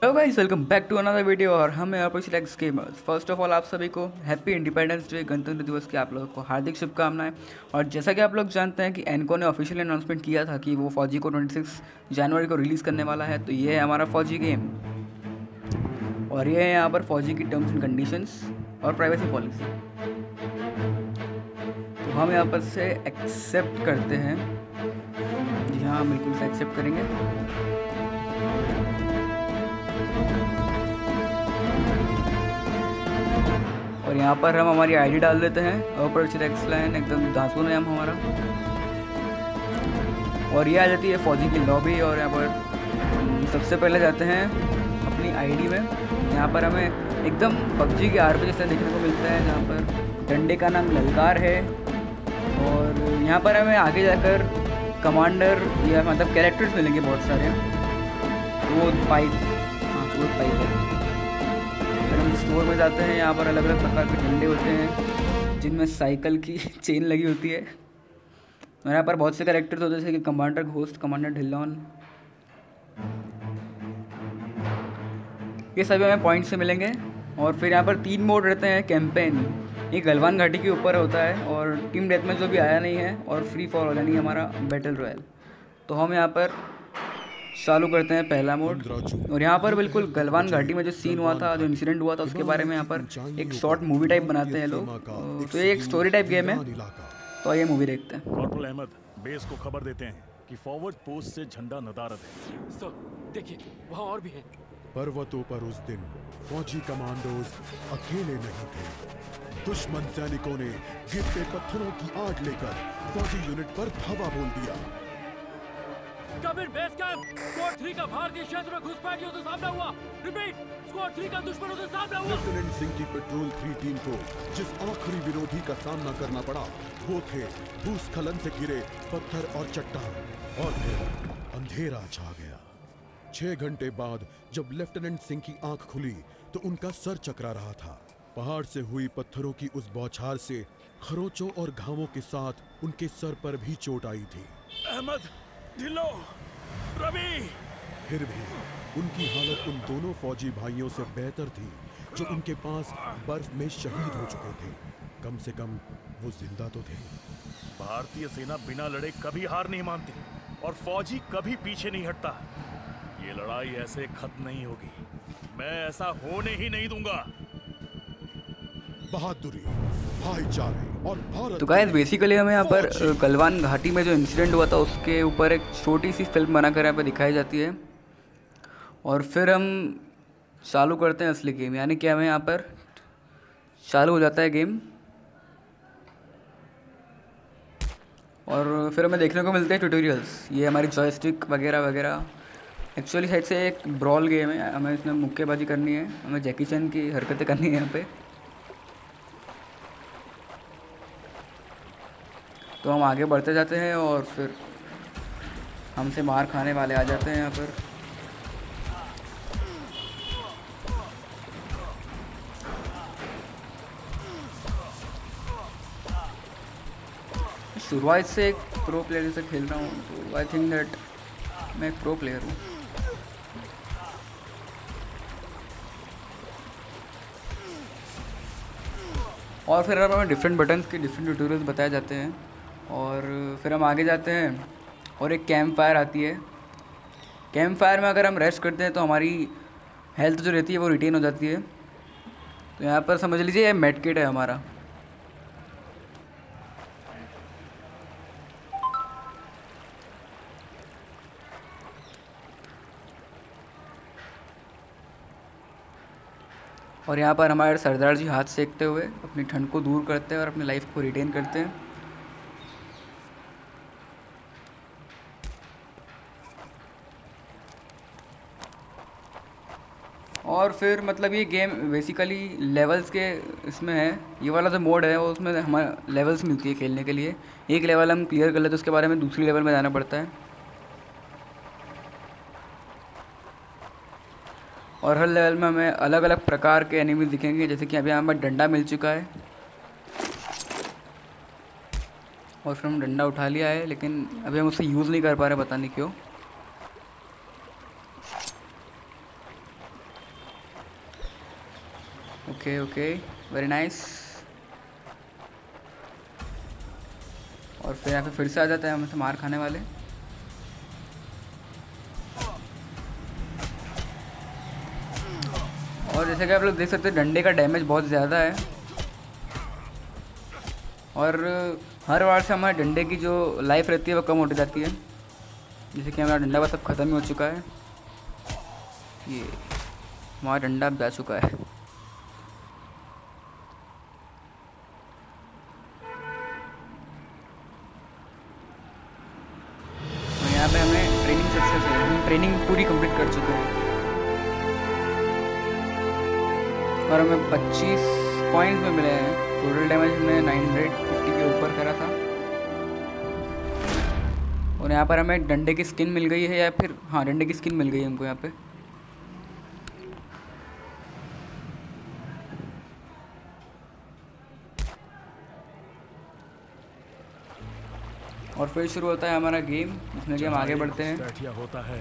Hello guys, welcome back to another video. और हम यहाँ पर select gamers. First of all आप सभी को हैप्पी इंडिपेंडेंस डे, गणतंत्र दिवस की आप लोगों को हार्दिक शुभकामनाएं। और जैसा कि आप लोग जानते हैं कि एनको ने ऑफिशियल अनाउंसमेंट किया था कि वो फौजी को 26 जनवरी को रिलीज़ करने वाला है। तो ये है हमारा फौजी गेम और ये है यहाँ पर फौजी की टर्म्स एंड कंडीशंस और प्राइवेसी पॉलिसी। तो हम यहाँ पर से एक्सेप्ट करते हैं। जी हाँ, बिल्कुल से एक्सेप्ट करेंगे। और यहाँ पर हम हमारी आईडी डाल देते हैं। ऊपर सिलेक्ट लाइन एकदम धांसू नाम हमारा। और ये आ जाती है फौजी की लॉबी। और यहाँ पर सबसे पहले जाते हैं अपनी आईडी में। यहाँ पर हमें एकदम पबजी के आरपी जैसा देखने को मिलता है, जहाँ पर डंडे का नाम ललकार है। और यहाँ पर हमें आगे जाकर कमांडर या मतलब कैरेक्टर्स मिलेंगे बहुत सारे। वो पाइप, हाँ वो पाइप है। फिर हम स्टोर में जाते हैं। यहाँ पर अलग अलग प्रकार के डंडे होते हैं जिनमें साइकिल की चेन लगी होती है। और यहाँ पर बहुत से कैरेक्टर्स होते हैं जैसे कि कमांडर घोस्ट, कमांडर ढिल्लौन। ये सभी हमें पॉइंट से मिलेंगे। और फिर यहाँ पर 3 मोड रहते हैं। कैंपेन ये गलवान घाटी के ऊपर होता है, और टीम डेथ में जो भी आया नहीं है, और फ्री फॉर ऑल यानी हमारा बैटल रॉयल। तो हम यहाँ पर चालू करते हैं पहला मोड। और यहाँ पर बिल्कुल गलवान घाटी में जो सीन हुआ था, जो इंसिडेंट हुआ था, उसके बारे में यहाँ पर एक शॉर्ट मूवी टाइप बनाते हैं लोग। तो ये एक स्टोरी टाइप गेम है। तो ये मूवी देखते हैं। कॉर्पोरल अहमद, बेस को खबर देते हैं कि फॉरवर्ड पोस्ट से झंडा नदारद है। सर देखिए, वहाँ और भी हैं। पर्वतों पर उस दिन फौजी कमांडोज अकेले नहीं थे। दुश्मन सैनिकों ने गिरते पत्थरों की आग लेकर फौजी यूनिट पर धावा बोल दिया। कमिंग बेस कैंप, स्क्वाड 3 का भारतीय क्षेत्र में घुसपैठियों से सामना हुआ। रिपीट, स्क्वाड 3 का दुश्मनों से सामना हुआ। लेफ्टिनेंट सिंह की पेट्रोल 3 टीम को जिस आखिरी विरोधी का सामना करना पड़ा, वो थे भूस्खलन से घिरे पत्थर और चट्टान। और फिर अंधेरा छा गया। 6 घंटे बाद जब लेफ्टिनेंट सिंह की आंख खुली तो उनका सर चकरा रहा था। पहाड़ से हुई पत्थरों की उस बौछार से खरोंचों और घावों के साथ उनके सर पर भी चोट आई थी। अहमद, ढिल्लो, रवि। फिर भी उनकी हालत उन दोनों फौजी भाइयों से बेहतर थी जो उनके पास बर्फ में शहीद हो चुके थे। कम से कम वो जिंदा तो थे। भारतीय सेना बिना लड़े कभी हार नहीं मानती और फौजी कभी पीछे नहीं हटता। ये लड़ाई ऐसे खत्म नहीं होगी। मैं ऐसा होने ही नहीं दूंगा। बहादुरी, भाईचारे और भारत। तो गाइस बेसिकली हमें यहाँ पर गलवान घाटी में जो इंसिडेंट हुआ था उसके ऊपर एक छोटी सी फिल्म बनाकर यहाँ पर दिखाई जाती है। और फिर हम चालू करते हैं असली गेम, यानी कि हमें यहाँ पर चालू हो जाता है गेम। और फिर हमें देखने को मिलते हैं ट्यूटोरियल्स। ये हमारी जॉयस्टिक वगैरह वगैरह। एक्चुअली साइड से एक ब्रॉल गेम है, हमें इसमें मुक्केबाजी करनी है, हमें जैकी चैन की हरकतें करनी है यहाँ पे। तो हम आगे बढ़ते जाते हैं और फिर हमसे मार खाने वाले आ जाते हैं यहाँ पर। शुरुआत से एक प्रो प्लेयर से खेल रहा हूँ, तो आई थिंक दैट मैं एक प्रो प्लेयर हूँ। और फिर हमें डिफरेंट बटन्स के डिफरेंट ट्यूटोरियल्स बताए जाते हैं। और फिर हम आगे जाते हैं और एक कैंप फायर आती है। कैंप फायर में अगर हम रेस्ट करते हैं तो हमारी हेल्थ जो रहती है वो रिटेन हो जाती है। तो यहाँ पर समझ लीजिए ये मेड किट है हमारा। और यहाँ पर हमारे सरदार जी हाथ सेकते हुए अपनी ठंड को दूर करते हैं और अपनी लाइफ को रिटेन करते हैं। और फिर मतलब ये गेम बेसिकली लेवल्स के इसमें है। ये वाला जो मोड है वो उसमें हमारा लेवल्स मिलती है खेलने के लिए। एक लेवल हम क्लियर कर लेते हैं, उसके बारे में दूसरी लेवल में जाना पड़ता है। और हर लेवल में हमें अलग अलग प्रकार के एनिमीज दिखेंगे, जैसे कि अभी हमें डंडा मिल चुका है और फिर हम डंडा उठा लिया है, लेकिन अभी हम उससे यूज़ नहीं कर पा रहे, पता नहीं क्यों। Okay okay, very nice. और फिर यहाँ पे फिर से आ जाता है हमसे मार खाने वाले। और जैसे कि आप लोग देख सकते हैं डंडे का डैमेज बहुत ज़्यादा है, और हर बार से हमारे डंडे की जो लाइफ रहती है वो कम होती जाती है। जैसे कि हमारा डंडा बस अब ख़त्म ही हो चुका है। ये हमारा डंडा अब जा चुका है। और यहाँ पे हमें ट्रेनिंग सक्सेस है, हम ट्रेनिंग पूरी कंप्लीट कर चुके हैं और हमें 25 पॉइंट्स में मिले हैं। टोटल डैमेज हमने 950 के ऊपर करा था। और यहाँ पर हमें डंडे की स्किन मिल गई है, या फिर हाँ डंडे की स्किन मिल गई है हमको यहाँ पे। और फिर शुरू होता है हमारा गेम, जिसमें कि हम आगे बढ़ते हैं। होता है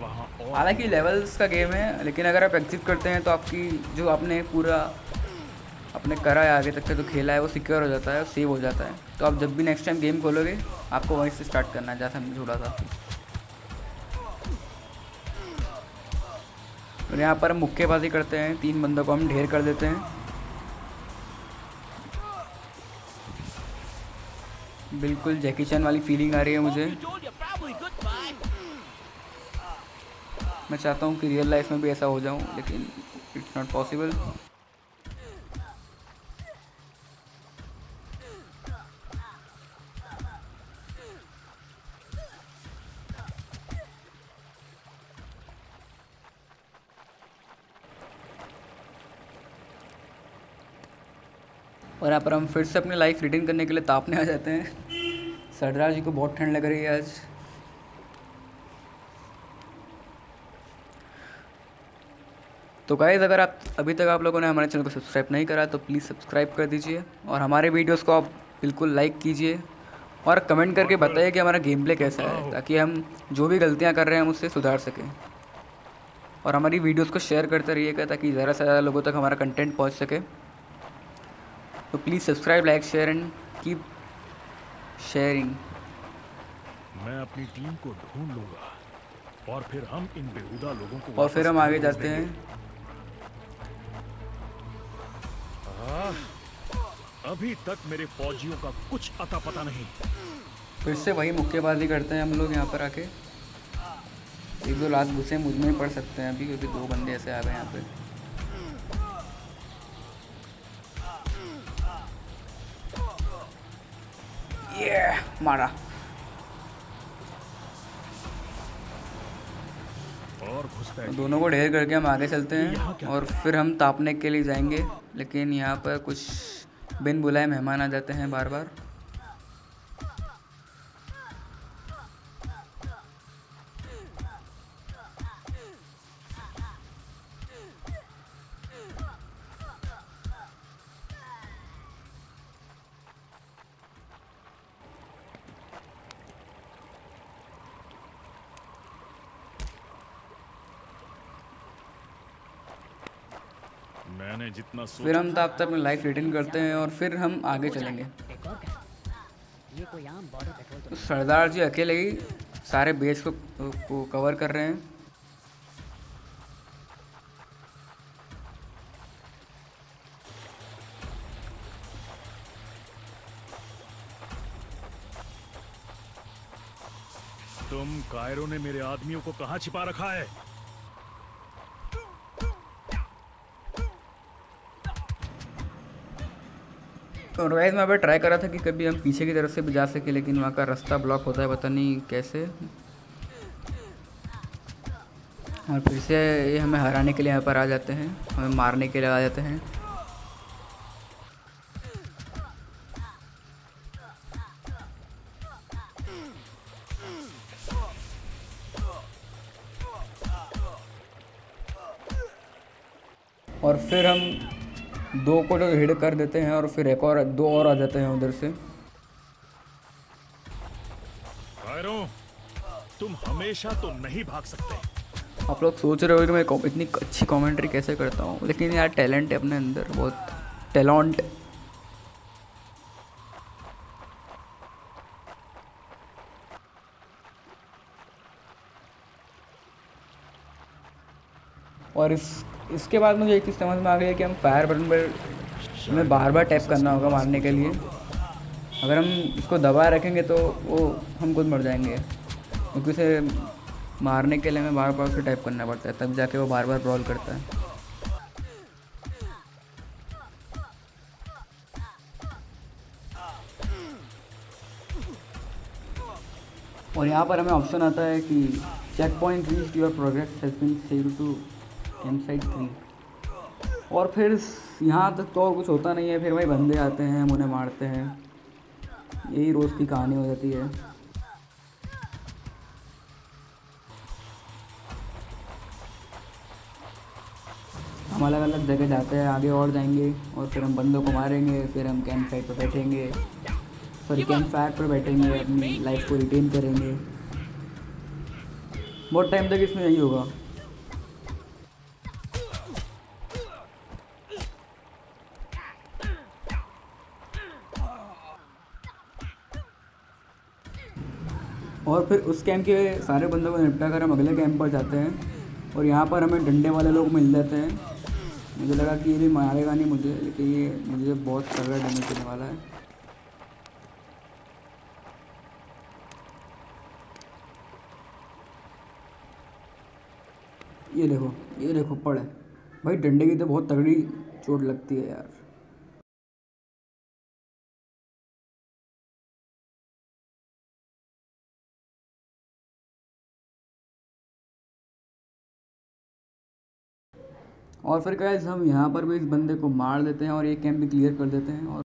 वहाँ और हालांकि लेवल्स का गेम है, लेकिन अगर आप एग्जिट करते हैं तो आपकी जो आपने पूरा अपने करा है आगे तक का जो खेला है वो सिक्योर हो जाता है, सेव हो जाता है। तो आप जब भी नेक्स्ट टाइम गेम खोलोगे आपको वहीं से स्टार्ट करना है जैसा हमने छोड़ा था। और यहाँ पर हम मुक्केबाजी करते हैं, 3 बंदों को हम ढेर कर देते हैं। बिल्कुल जैकी चैन वाली फीलिंग आ रही है मुझे। मैं चाहता हूँ कि रियल लाइफ में भी ऐसा हो जाऊँ, लेकिन इट्स नॉट पॉसिबल। और यहाँ पर हम फिर से अपनी लाइफ रिटर्न करने के लिए तापने आ जाते हैं। सरदार जी को बहुत ठंड लग रही है आज। तो गाइस, अगर आप अभी तक आप लोगों ने हमारे चैनल को सब्सक्राइब नहीं करा तो प्लीज़ सब्सक्राइब कर दीजिए, और हमारे वीडियोस को आप बिल्कुल लाइक कीजिए और कमेंट करके बताइए कि हमारा गेम प्ले कैसा है, ताकि हम जो भी गलतियाँ कर रहे हैं हम उससे सुधार सकें। और हमारी वीडियोज़ को शेयर करते रहिएगा ताकि ज़्यादा से ज़्यादा लोगों तक हमारा कंटेंट पहुँच सके। तो please subscribe, like, share and keep sharing. मैं अपनी टीम को ढूंढ लूंगा और फिर हम इन बेहुदा लोगों को और फिर हम आगे जाते हैं। अभी तक मेरे फौजियों का कुछ अता पता नहीं। फिर से वही मुक्केबाजी करते हैं हम लोग यहाँ पर आके। 1-2 लात घुसे मुझ में ही पड़ सकते हैं अभी, क्योंकि 2 बंदे ऐसे आ गए यहाँ पे। मारा। और घुसपैठ दोनों को ढेर करके हम आगे चलते हैं और फिर हम तापने के लिए जाएंगे, लेकिन यहाँ पर कुछ बिन बुलाए मेहमान आ जाते हैं बार बार। मैंने जितना फिर हम तब तक लाइफ रिटर्न करते हैं और फिर हम आगे चलेंगे। तो सरदार जी अकेले ही सारे बेस को कवर कर रहे हैं। तुम कायरो ने मेरे आदमियों को कहाँ छिपा रखा है? और गाइस, मैं अभी ट्राई कर रहा था कि कभी हम पीछे की तरफ से भी जा सके, लेकिन वहाँ का रास्ता ब्लॉक होता है, पता नहीं कैसे। और फिर से ये हमें हराने के लिए यहाँ पर आ जाते हैं, हमें मारने के लिए आ जाते हैं। और फिर हम 2 को जो हिट कर देते हैं और फिर एक और 2 और आ जाते हैं उधर से। कायरो, तुम हमेशा तो नहीं भाग सकते। आप लोग सोच रहे हो कि मैं इतनी अच्छी कमेंट्री कैसे करता हूँ, लेकिन यार टैलेंट है अपने अंदर, बहुत टैलेंट। और इसके बाद मुझे एक चीज़ समझ में आ गई है कि हम फायर बटन पर हमें बार बार टैप करना होगा मारने के लिए। अगर हम इसको दबाए रखेंगे तो वो हम खुद मर जाएंगे, क्योंकि उसे मारने के लिए हमें बार बार उसे टैप करना पड़ता है, तब जाके वो बार बार ब्रॉल करता है। और यहाँ पर हमें ऑप्शन आता है कि checkpoint reach your progress has been saved to campsite 3। और फिर यहाँ तक तो और कुछ होता नहीं है, फिर वही बंदे आते हैं, हम उन्हें मारते हैं, यही रोज़ की कहानी हो जाती है। हम अलग अलग जगह जाते हैं, आगे और जाएंगे, और फिर हम बंदों को मारेंगे, फिर हम कैंप साइट पर बैठेंगे, सॉरी कैंप फायर पर बैठेंगे, अपनी लाइफ को रिटेन करेंगे। बहुत टाइम तक इसमें यही होगा। और फिर उस कैंप के सारे बंदों को निपटा कर हम अगले कैंप पर जाते हैं, और यहाँ पर हमें डंडे वाले लोग मिल जाते हैं। मुझे लगा कि ये भी मारेगा नहीं मुझे, लेकिन ये मुझे बहुत तगड़ा डैमेज करने वाला है। ये देखो पड़े भाई, डंडे की तो बहुत तगड़ी चोट लगती है यार। और फिर गाइस हम यहाँ पर भी इस बंदे को मार देते हैं और ये कैंप भी क्लियर कर देते हैं। और